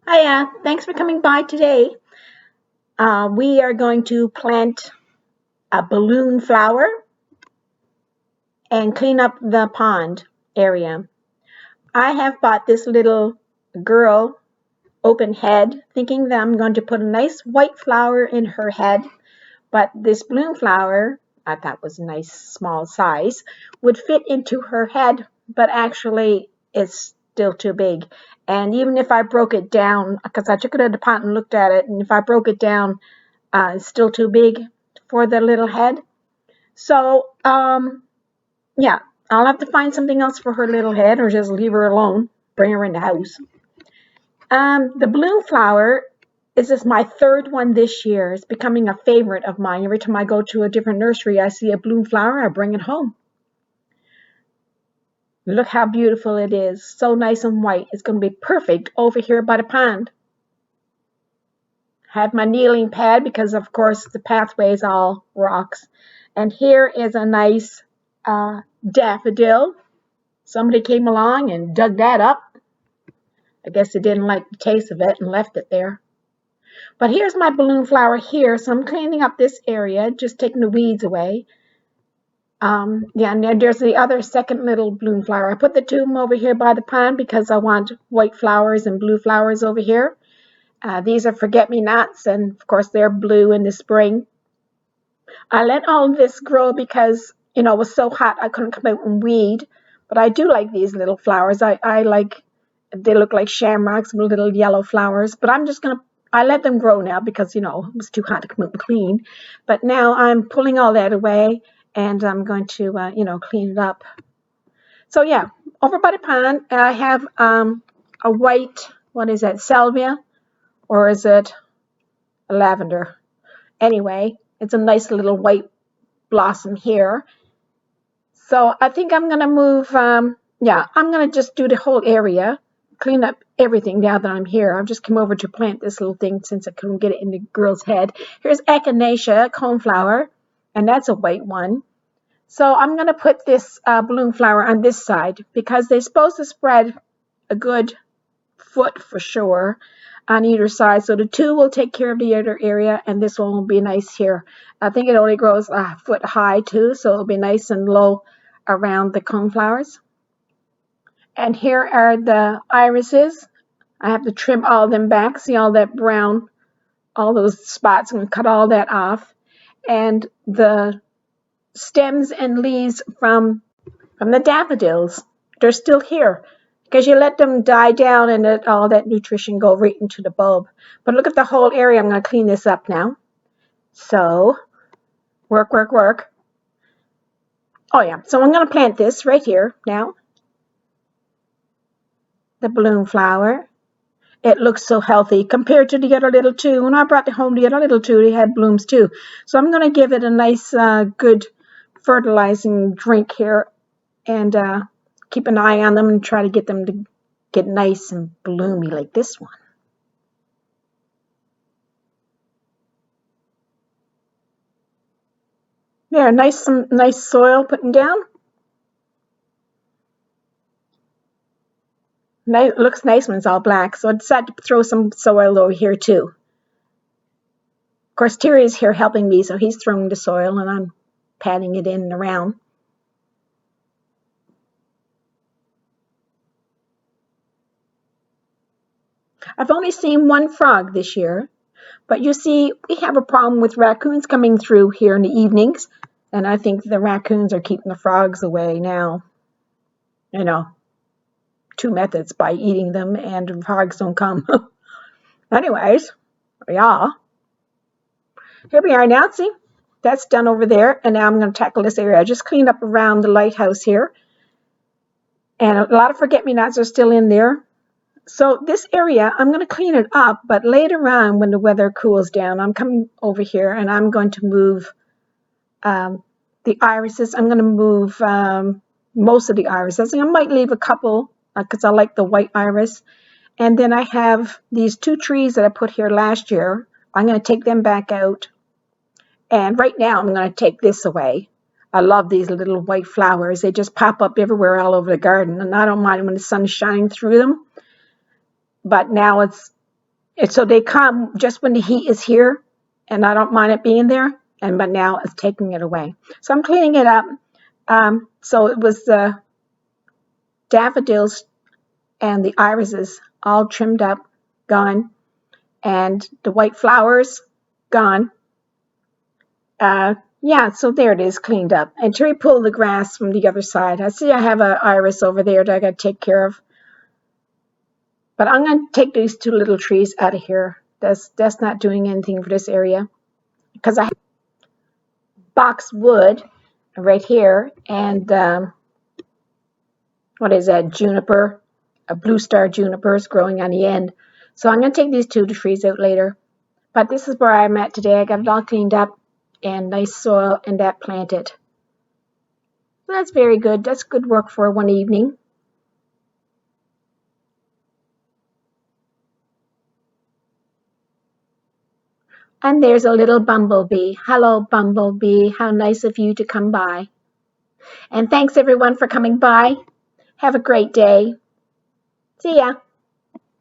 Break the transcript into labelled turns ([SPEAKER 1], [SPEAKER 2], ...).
[SPEAKER 1] Hiya, thanks for coming by today. We are going to plant a balloon flower and clean up the pond area. I have bought this little girl open head, thinking that I'm going to put a nice white flower in her head, but this balloon flower, I thought was a nice small size, would fit into her head, but actually it's still too big. And even if I broke it down, because I took it to the pot and looked at it, and if I broke it down, it's still too big for the little head. So, yeah, I'll have to find something else for her little head or just leave her alone, bring her in the house. The blue flower is just my third one this year. It's becoming a favorite of mine. Every time I go to a different nursery, I see a blue flower, I bring it home. Look how beautiful it is. So nice and white. It's going to be perfect over here by the pond. Have my kneeling pad because, of course, the pathway is all rocks. And here is a nice daffodil. Somebody came along and dug that up. I guess they didn't like the taste of it and left it there. But here's my balloon flower here. So I'm cleaning up this area, just taking the weeds away. Yeah, and then there's the other second little balloon flower. I put the two of them over here by the pond because I want white flowers and blue flowers over here. These are forget-me-nots, and of course they're blue in the spring. I let all of this grow because, it was so hot I couldn't come out and weed. But I do like these little flowers. I like, they look like shamrocks with little yellow flowers. But I let them grow now because, it was too hot to come out and clean. But now I'm pulling all that away and I'm going to, clean it up. So yeah, over by the pond, I have a white, what is that, salvia? Or is it a lavender? Anyway, it's a nice little white blossom here. So I think I'm going to move, I'm going to just do the whole area, clean up everything now that I'm here. I've just come over to plant this little thing since I couldn't get it in the girl's head. Here's echinacea, coneflower, and that's a white one. So I'm going to put this balloon flower on this side because they're supposed to spread a good foot for sure on either side. So the two will take care of the other area and this one will be nice here. I think it only grows a foot high too, so it'll be nice and low around the coneflowers. And here are the irises. I have to trim all of them back. See all that brown, all those spots. I'm going to cut all that off. And the stems and leaves from the daffodils, they're still here because you let them die down and let all that nutrition go right into the bulb. But look at the whole area. I'm going to clean this up now. So work, work, work. Oh yeah, so I'm going to plant this right here now. The balloon flower. It looks so healthy compared to the other little two. When I brought it home, the other little two, they had blooms too. So I'm going to give it a nice, good fertilizing drink here and keep an eye on them and try to get them to get nice and bloomy like this one. Yeah, some nice soil putting down. Nice, looks nice when it's all black. So I decided to throw some soil over here too. Of course, Terry is here helping me, so he's throwing the soil and I'm patting it in and around. I've only seen one frog this year, but you see, we have a problem with raccoons coming through here in the evenings, and I think the raccoons are keeping the frogs away now. Two methods, by eating them and the frogs don't come. Anyways, yeah. Here we are now, see? That's done over there, and now I'm going to tackle this area. I just cleaned up around the lighthouse here, and a lot of forget-me-nots are still in there. So this area, I'm going to clean it up, but later on when the weather cools down, I'm coming over here and I'm going to move the irises. I'm going to move most of the irises. I might leave a couple because I like the white iris. And then I have these two trees that I put here last year. I'm going to take them back out. And right now I'm going to take this away. I love these little white flowers. They just pop up everywhere all over the garden. And I don't mind when the sun is shining through them. But now it's And so they come just when the heat is here, and I don't mind it being there, but now it's taking it away. So I'm cleaning it up. So it was the daffodils and the irises all trimmed up, gone, and the white flowers gone. Yeah, so there it is, cleaned up. And Terry pulled the grass from the other side. I see I have an iris over there that I got to take care of. But I'm going to take these two little trees out of here. That's not doing anything for this area. Because I have boxwood right here. And what is that? Juniper. A blue star juniper is growing on the end. So I'm going to take these two trees out later. But this is where I'm at today. I got it all cleaned up and nice soil and that planted. So that's very good. That's good work for one evening. And there's a little bumblebee. Hello, bumblebee. How nice of you to come by. And thanks everyone for coming by. Have a great day. See ya.